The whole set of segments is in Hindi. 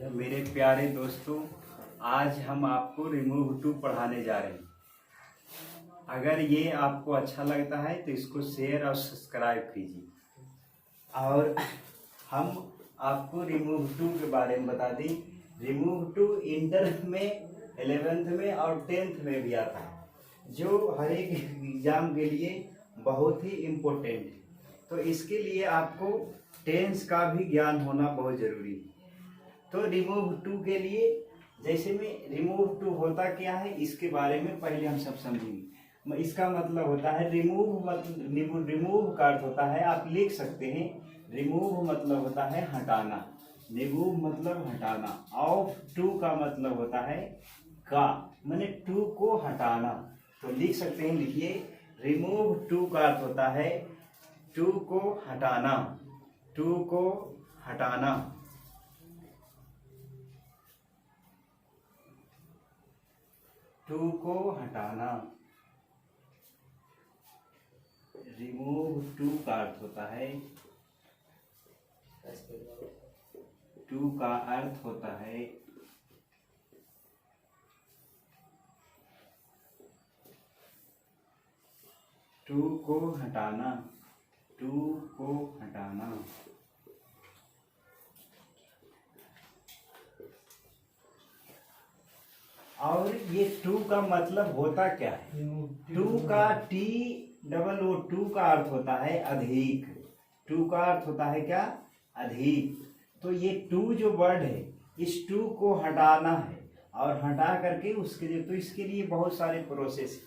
मेरे प्यारे दोस्तों, आज हम आपको रिमूव टू पढ़ाने जा रहे हैं। अगर ये आपको अच्छा लगता है तो इसको शेयर और सब्सक्राइब कीजिए। और हम आपको रिमूव टू के बारे में बता दें। रिमूव टू इंटर में, 11th में और 10th में भी आता है, जो हर एक एग्जाम के लिए बहुत ही इम्पोर्टेंट है। तो इसके लिए आपको टेंस का भी ज्ञान होना बहुत ज़रूरी है। तो रिमूव टू के लिए, जैसे में रिमूव टू होता क्या है इसके बारे में पहले हम सब समझेंगे। इसका मतलब होता है रिमूव का अर्थ होता है, आप लिख सकते हैं, रिमूव मतलब होता है हटाना, रिमूव मतलब हटाना। ऑफ टू का मतलब होता है का, माने टू को हटाना। तो लिख सकते हैं, लिखिए, रिमूव टू का अर्थ होता है टू को हटाना, टू को हटाना। टू को हटाना। रिमूव टू का अर्थ होता है, टू का अर्थ होता है टू को हटाना, टू को हटाना। और ये टू का मतलब होता क्या है? टू का टू का अर्थ होता है अधिक। टू का अर्थ होता है क्या? अधिक। तो ये टू जो वर्ड है, इस टू को हटाना है, और हटा करके उसके लिए, तो इसके लिए बहुत सारे प्रोसेस।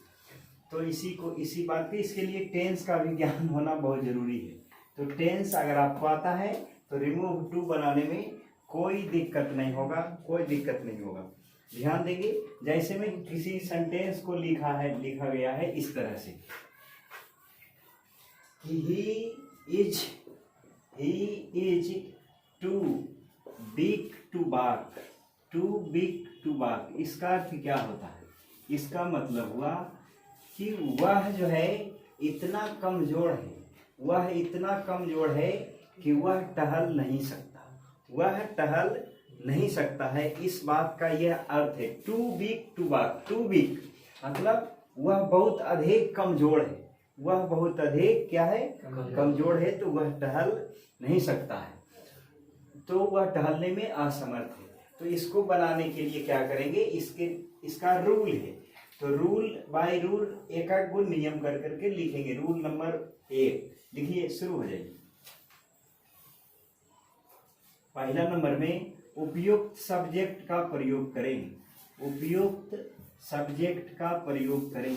तो इसी बात पे इसके लिए टेंस का भी ज्ञान होना बहुत जरूरी है। तो टेंस अगर आपको आता है तो रिमूव टू बनाने में कोई दिक्कत नहीं होगा, कोई दिक्कत नहीं होगा। ध्यान देंगे, जैसे में किसी सेंटेंस को लिखा गया है इस तरह से, he is too big to bark, too big to bark. इसका अर्थ क्या होता है? इसका मतलब हुआ कि वह जो है इतना कमजोर है, वह इतना कमजोर है कि वह टहल नहीं सकता, वह टहल नहीं सकता है। इस बात का यह अर्थ है, too big to bark. Too big मतलब वह बहुत अधिक कमजोर है, वह बहुत अधिक क्या है? कमजोर है, तो वह टहल नहीं सकता है, तो वह टहलने में असमर्थ है। तो इसको बनाने के लिए क्या करेंगे? इसका रूल है। तो रूल बाय रूल, एक एक गुण नियम कर करके लिखेंगे। रूल नंबर 1 लिखिए, शुरू हो जाइए। पहला नंबर में उपयुक्त सब्जेक्ट का प्रयोग करें, उपयुक्त सब्जेक्ट का प्रयोग करें।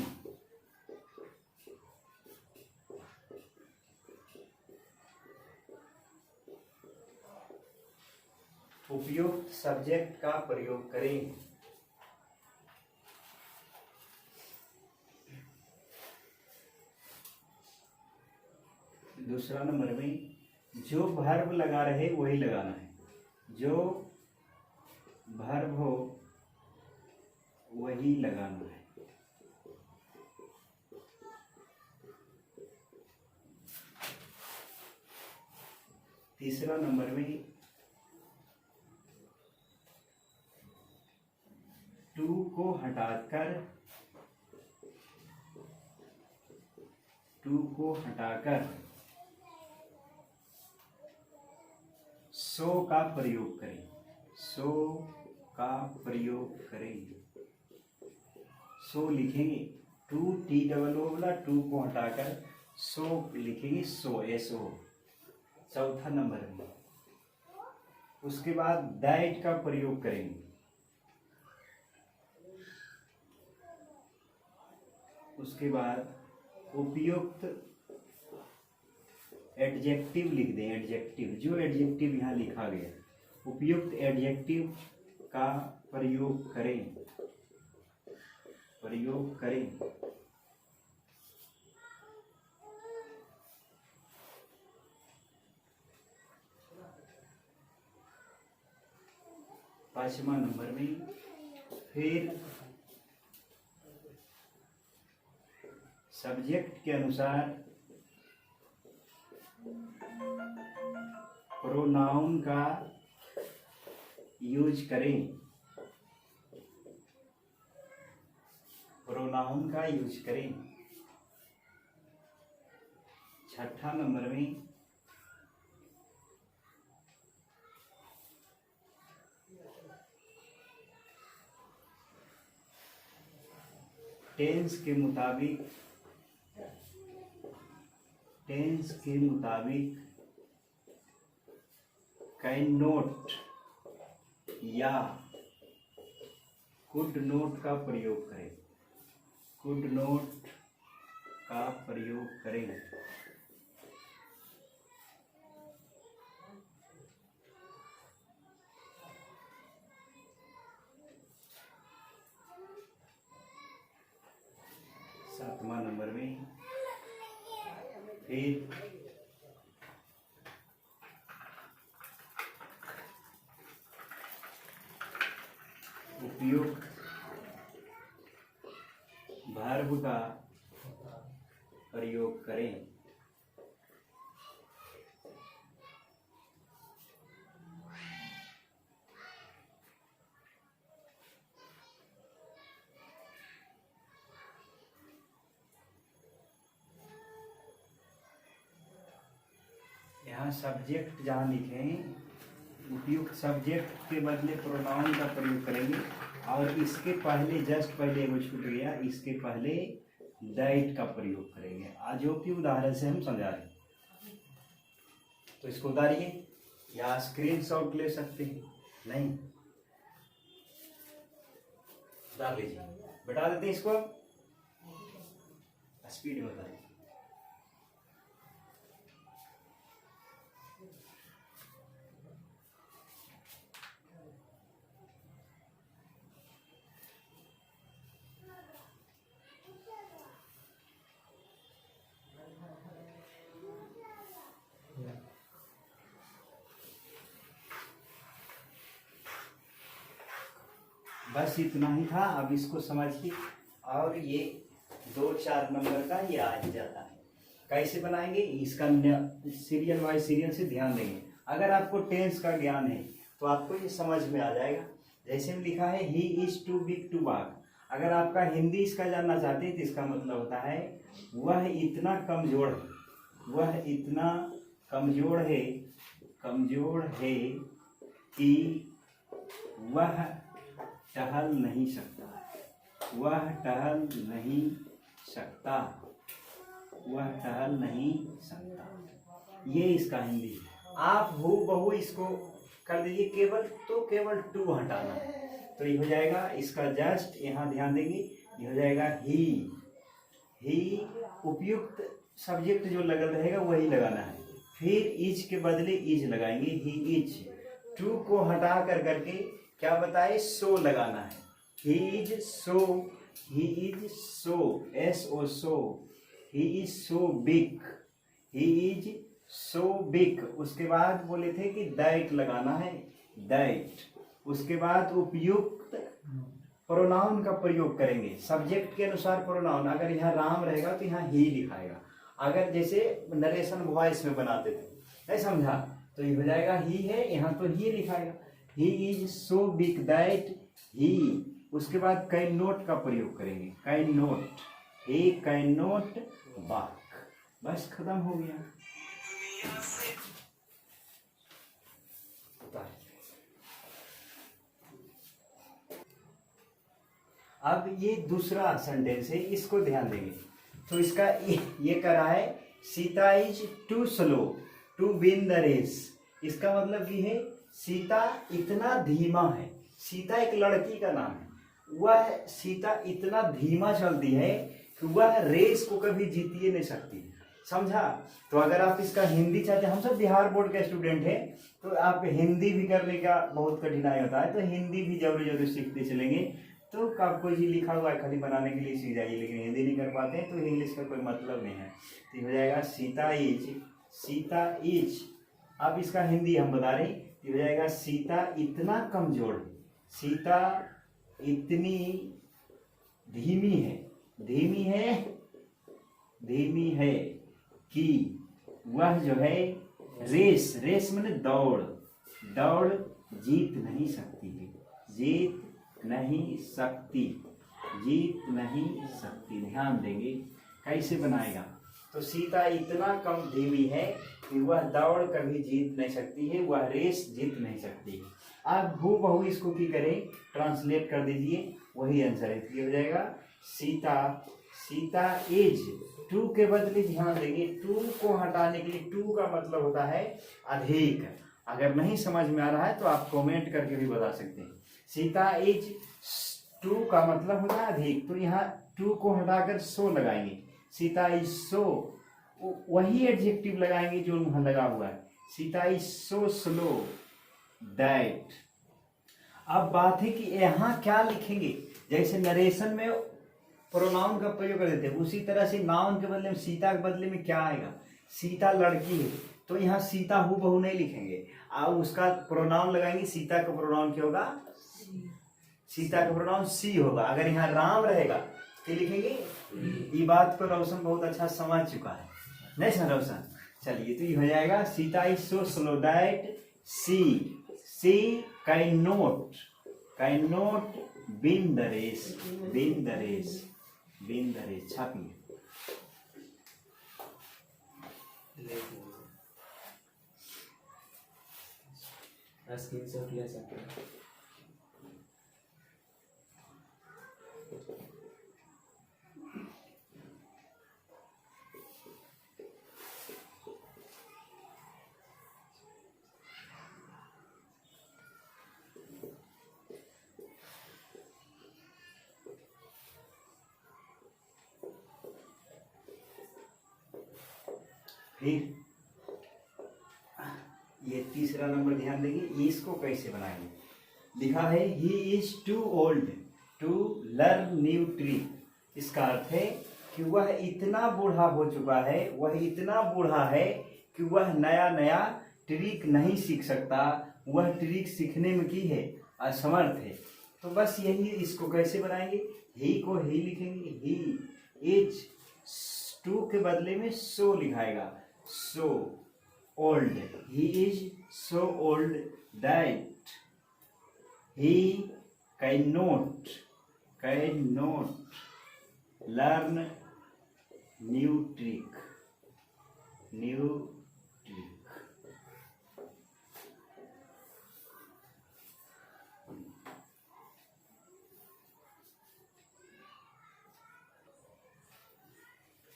उपयुक्त सब्जेक्ट का प्रयोग करें। दूसरा नंबर में जो वर्ब लगा रहे वही लगाना है, जो वर्ब हो वही लगाना है। तीसरा नंबर में टू को हटाकर, टू को हटाकर सो का प्रयोग करें, सो का प्रयोग करें। सो लिखेंगे, टू टी डबल ओ वाला, टू को हटाकर सो लिखेंगे, सो, एसओ। चौथा नंबर में उसके बाद दैट का प्रयोग करेंगे। उसके बाद उपयुक्त एडजेक्टिव लिख दें, एडजेक्टिव, जो एडजेक्टिव यहाँ लिखा गया, उपयुक्त एडजेक्टिव का प्रयोग करें, प्रयोग करें। पांचवा नंबर में फिर सब्जेक्ट के अनुसार प्रोनाउन का यूज करें, प्रोनाउन का यूज करें। छठा नंबर में टेंस के मुताबिक कैन नोट या कुड नोट का प्रयोग करें, कुड नोट का प्रयोग करें। सातवां नंबर में फिर उपयुक्त वर्ब का प्रयोग करें। यहाँ सब्जेक्ट जहाँ लिखे उपयुक्त सब्जेक्ट के बदले प्रोनाउन का प्रयोग करेंगे और इसके पहले जस्ट पहले वो छूट गया, इसके पहले दैट का प्रयोग करेंगे। आज जो कि उदाहरण से हम समझा रहे हैं, तो इसको उतारिए या स्क्रीनशॉट ले सकते हैं, नहीं उतार लीजिए, बता देते हैं इसको, स्पीड में बताइए। बस इतना ही था, अब इसको समझिए। और ये 2-4 नंबर का ये आ ही जाता है। कैसे बनाएंगे इसका सीरियल वाइज सीरियल से ध्यान देंगे। अगर आपको टेंस का ज्ञान है तो आपको ये समझ में आ जाएगा। जैसे में लिखा है he is too big to walk, अगर आपका हिंदी इसका जानना चाहते हैं तो इसका मतलब होता है वह इतना कमजोर है, वह इतना कमजोर है कि वह टहल नहीं सकता, वह टहल नहीं सकता, वह टहल नहीं सकता। ये इसका हिंदी है। आप हूबहू इसको कर दीजिए, केवल टू हटाना है तो ये हो जाएगा। इसका जस्ट यहाँ ध्यान देंगे, ये हो जाएगा ही उपयुक्त सब्जेक्ट जो लगल रहेगा वही लगाना है। फिर इज के बदले इज लगाएंगे, ही इज। टू को हटा करके क्या बताए, सो लगाना है। He is so, SO so, he is so big, उसके बाद बोले थे कि दैट लगाना है, दैट। उसके बाद उपयुक्त प्रोनाउन का प्रयोग करेंगे, सब्जेक्ट के अनुसार प्रोनाउन। अगर यहाँ राम रहेगा तो यहाँ ही लिखाएगा, अगर जैसे नरेशन वॉइस में बनाते थे, नहीं समझा, तो ये हो जाएगा ही है, यहाँ तो ही लिखाएगा। He is so big that he. उसके बाद कैन नोट का प्रयोग करेंगे, cannot, he cannot walk. बस खत्म हो गया। अब ये दूसरा सेंटेंस है, इसको ध्यान देंगे। तो इसका ये करा है Sita is too slow to win the race. इसका मतलब ये है सीता इतना धीमा है। सीता एक लड़की का नाम है, वह सीता इतना धीमा चलती है कि वह रेस को कभी जीत ही नहीं सकती, समझा। तो अगर आप इसका हिंदी चाहते हैं, हम सब बिहार बोर्ड के स्टूडेंट हैं, तो आप हिंदी भी करने का बहुत कठिनाई होता है, तो हिंदी भी जरूर सीखते चलेंगे। तो आप कोई चीज लिखा हुआ है खाली बनाने के लिए सीख जाइए, लेकिन हिंदी नहीं कर पाते हैं तो इंग्लिश का कोई मतलब नहीं है। तो हो जाएगा सीता इज। अब इसका हिंदी हम बता रहे हैं, हो जाएगा सीता इतना कमजोर है, सीता इतनी धीमी है कि वह जो है रेस माने दौड़, दौड़ जीत नहीं सकती है, जीत नहीं सकती, जीत नहीं सकती। ध्यान देंगे कैसे बनाएगा। तो सीता इतना कम धीमी है कि वह दौड़ कभी जीत नहीं सकती है, वह रेस जीत नहीं सकती है। आप हूबहू इसको की करें, ट्रांसलेट कर दीजिए, वही आंसर है। ये हो जाएगा सीता, सीता इज, टू के बदले ध्यान देंगे, टू को हटाने के लिए, टू का मतलब होता है अधिक। अगर नहीं समझ में आ रहा है तो आप कमेंट करके भी बता सकते हैं। सीता इज, टू का मतलब होता है अधिक, तो यहाँ टू को हटाकर सो लगाएंगे। सीता इज सो, वही एडजेक्टिव लगाएंगे जो वहां लगा हुआ है। Sita is so slow that. अब बात है कि यहाँ क्या लिखेंगे। जैसे नरेशन में प्रोनाउन का प्रयोग कर देते हैं, उसी तरह से नाउन के बदले में, सीता के बदले में क्या आएगा। सीता लड़की है, तो यहाँ सीता हूबहू नहीं लिखेंगे, आप उसका प्रोनाउन लगाएंगे। सीता का प्रोनाउन क्या होगा, सीता का प्रोनाउन सी होगा। अगर यहाँ राम रहेगा क्या लिखेंगे, ये बात पर रोशन बहुत अच्छा समझ चुका है, नहीं सर रोशन। चलिए, तो ये हो जाएगा Sita is so slow that she can not win the race, win the race, win the race. छापिए। स्क्रीनशॉट ले सकते हैं। फिर ये तीसरा नंबर ध्यान देंगे, इसको कैसे बनाएंगे। लिखा है he is too old to learn new trick. इसका अर्थ है कि वह इतना बूढ़ा हो चुका है, वह इतना बूढ़ा है कि वह नया नया ट्रिक नहीं सीख सकता, वह ट्रिक सीखने में की है असमर्थ है। तो बस यही, इसको कैसे बनाएंगे। ही को ही लिखेंगे, ही इज, टू के बदले में सो लिखाएगा, so old, he is so old that he cannot learn new trick, new trick.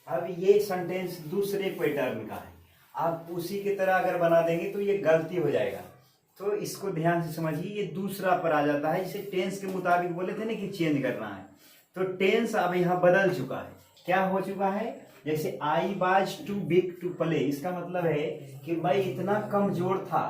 अब ये सेंटेंस दूसरे पैटर्न का है, आप उसी की तरह अगर बना देंगे तो ये गलती हो जाएगा। तो इसको ध्यान से समझिए, ये दूसरा पर आ जाता है। जिसे टेंस के मुताबिक बोले थे ना कि चेंज करना है, तो टेंस अब यहाँ बदल चुका है। क्या हो चुका है, जैसे I was too big to play, इसका मतलब है कि मैं इतना कमजोर था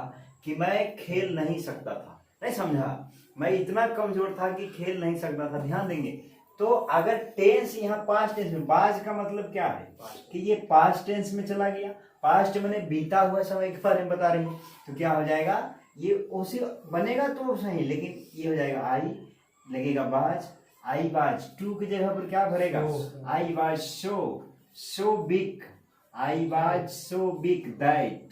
कि मैं खेल नहीं सकता था। नहीं समझा, मैं इतना कमजोर था कि खेल नहीं सकता था। ध्यान देंगे, तो अगर टेंस यहाँ पास्ट टेंस में, बाज का मतलब क्या है कि ये पास्ट टेंस में चला गया। पास्ट मैंने बीता हुआ समय के बारे में बता रही हूँ, तो क्या हो जाएगा, ये उसी बनेगा तो सही, लेकिन ये हो जाएगा आई लगेगा बाज, आई बाज। टू की जगह पर क्या भरेगा, आई बाज सो बिग, आई बाज सो बिग दैट।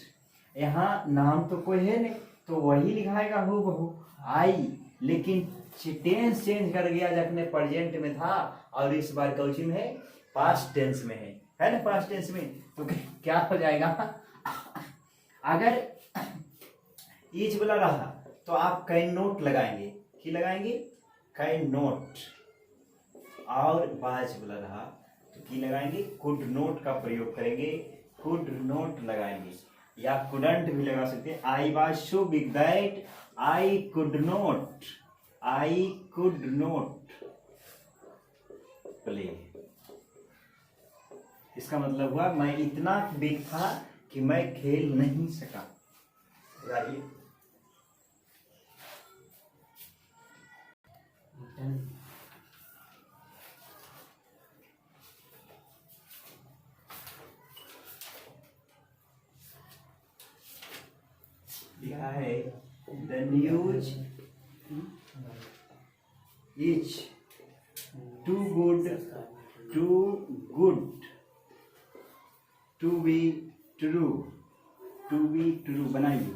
यहाँ नाम तो कोई है नहीं, तो वही लिखाएगा हूबहू आई, लेकिन टेंस चेंज कर गया, जब अपने प्रेजेंट में था और इस बार कौची में है, पास्ट टेंस में है ना, पास्ट टेंस में। तो क्या हो जाएगा, अगर इज वाला रहा तो आप कैन नोट लगाएंगे, कि लगाएंगे कैन नोट, और बाज वाला रहा तो की लगाएंगे, कुड नोट का प्रयोग करेंगे, कुड नोट लगाएंगे, या कुडंट भी लगा सकते हैं। I was so big that I could note play. इसका मतलब हुआ मैं इतना बिग था कि मैं खेल नहीं सका। लिखा है the news is too good to be true बनाइए।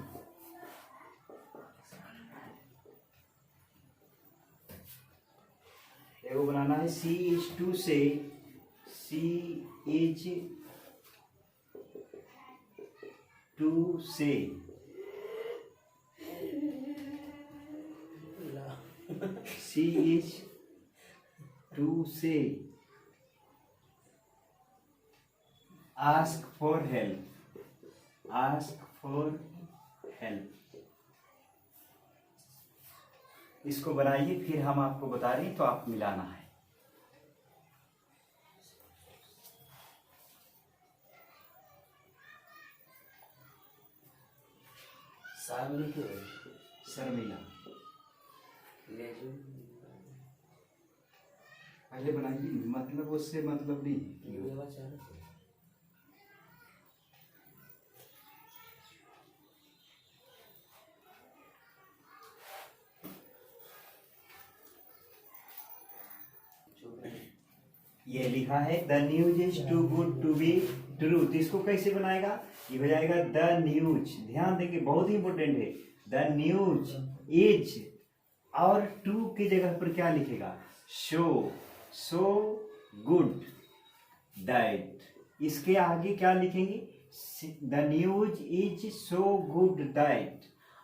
एगो बनाना है C(2) से C(2) से C(2) से ask for help। इसको बनाइए, फिर हम आपको बता रहे हैं तो आप मिलाना है। सामने क्यों है? शर्मिला ले जो पहले बनाइए, मतलब उससे मतलब नहीं ये वाला चालू है। ये लिखा है the news is too good to be true, तो इसको कैसे बनाएगा? ये हो जाएगा द न्यूज, ध्यान देंगे बहुत ही इंपॉर्टेंट है। द न्यूज इज और टू की जगह पर क्या लिखेगा? So good that. इसके आगे क्या लिखेंगे? The news is so good that.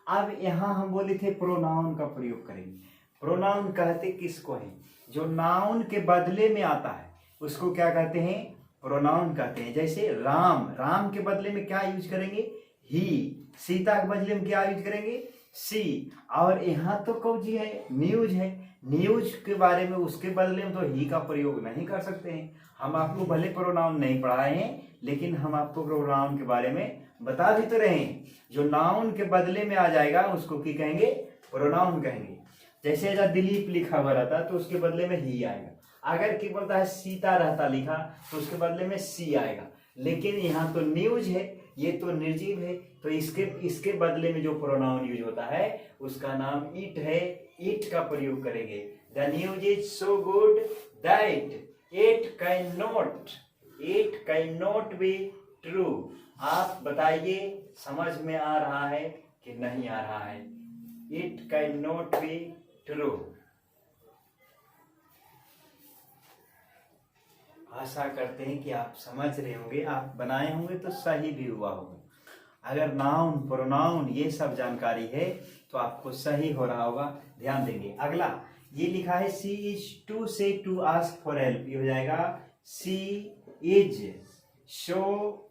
अब यहाँ हम बोले थे प्रोनाउन का प्रयोग करेंगे। प्रोनाउन कहते किसको है? जो नाउन के बदले में आता है उसको क्या कहते हैं? प्रोनाउन कहते हैं। जैसे राम के बदले में क्या यूज करेंगे? ही। सीता के बदले में क्या यूज करेंगे? सी। और यहाँ तो कौजी है? न्यूज है। न्यूज के बारे में उसके बदले में तो ही का प्रयोग नहीं कर सकते हैं। हम आपको भले प्रोनाउन नहीं पढ़ाए हैं, लेकिन हम आपको प्रोनाउन के बारे में बता भी तो रहे हैं। जो नाउन के बदले में आ जाएगा उसको क्या कहेंगे? प्रोनाउन कहेंगे। जैसे अगर दिलीप लिखा हुआ रहता तो उसके बदले में ही आएगा। अगर क्या बोलता है सीता रहता लिखा तो उसके बदले में सी आएगा। लेकिन यहाँ तो न्यूज है, ये तो निर्जीव है, तो इसके बदले में जो प्रोनाउन यूज होता है उसका नाम इट है। इट का प्रयोग करेंगे। The news is so good that it cannot be true. आप बताइए समझ में आ रहा है कि नहीं आ रहा है? It cannot be true. आशा करते हैं कि आप समझ रहे होंगे, आप बनाए होंगे तो सही भी हुआ होगा। अगर नाउन प्रोनाउन ये सब जानकारी है तो आपको सही हो रहा होगा। ध्यान देंगे। अगला ये लिखा है C(2) से टू आस्क फॉर हेल्प। ये हो जाएगा सी इज सो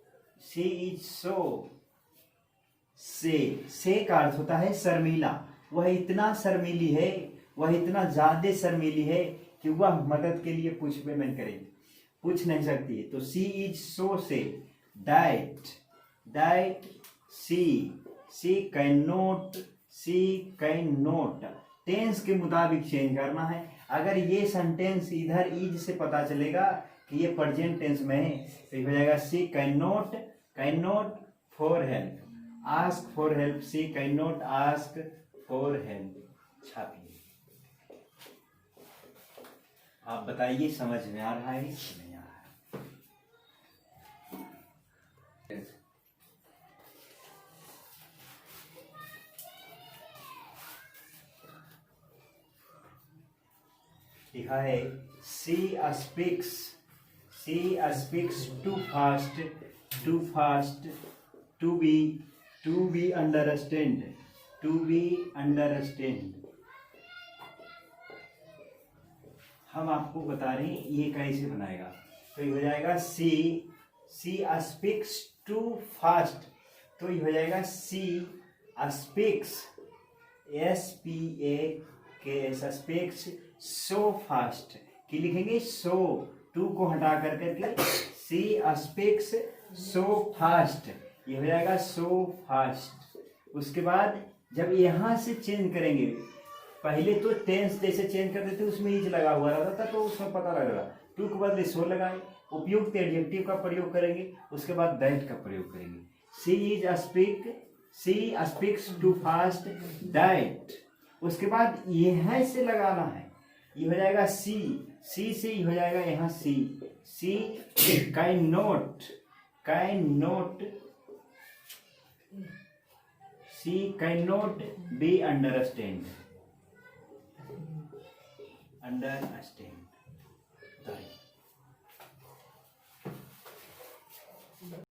से का अर्थ होता है शर्मिला। वह इतना शर्मीली है, वह इतना ज्यादा शर्मीली है कि वह मदद के लिए पूछ नहीं सकती है। तो सी is so say that she can not. Tense के मुताबिक चेंज करना है। अगर ये सेंटेंस इधर इज से पता चलेगा कि ये प्रेजेंट टेंस में है तो हो जाएगा she can not for help ask for help. She can not ask for help. छापिए। आप बताइए समझ में आ रहा है कि नहीं आ रहा है? लिखा है she speaks too fast to be understand. हम आपको बता रहे हैं ये कैसे बनाएगा। तो ये हो जाएगा सी स्पीक्स टू फास्ट। तो ये हो जाएगा she speaks speaks so fast. कि लिखेंगे सो, टू को हटा करके सी स्पीक्स सो फास्ट। ये हो जाएगा सो फास्ट। उसके बाद जब यहां से चेंज करेंगे, पहले तो टेंस जैसे चेंज करते थे उसमें इज लगा हुआ रहता था तो उसमें पता लग रहा। टू के बदले सो लगाए, उपयुक्त एडजेक्टिव का प्रयोग करेंगे, उसके बाद दैट का प्रयोग करेंगे। सी स्पीक्स टू फास्ट दैट। उसके बाद यह से लगाना है। ये हो जाएगा सी से ही हो जाएगा यहाँ she can not be understand. Understand.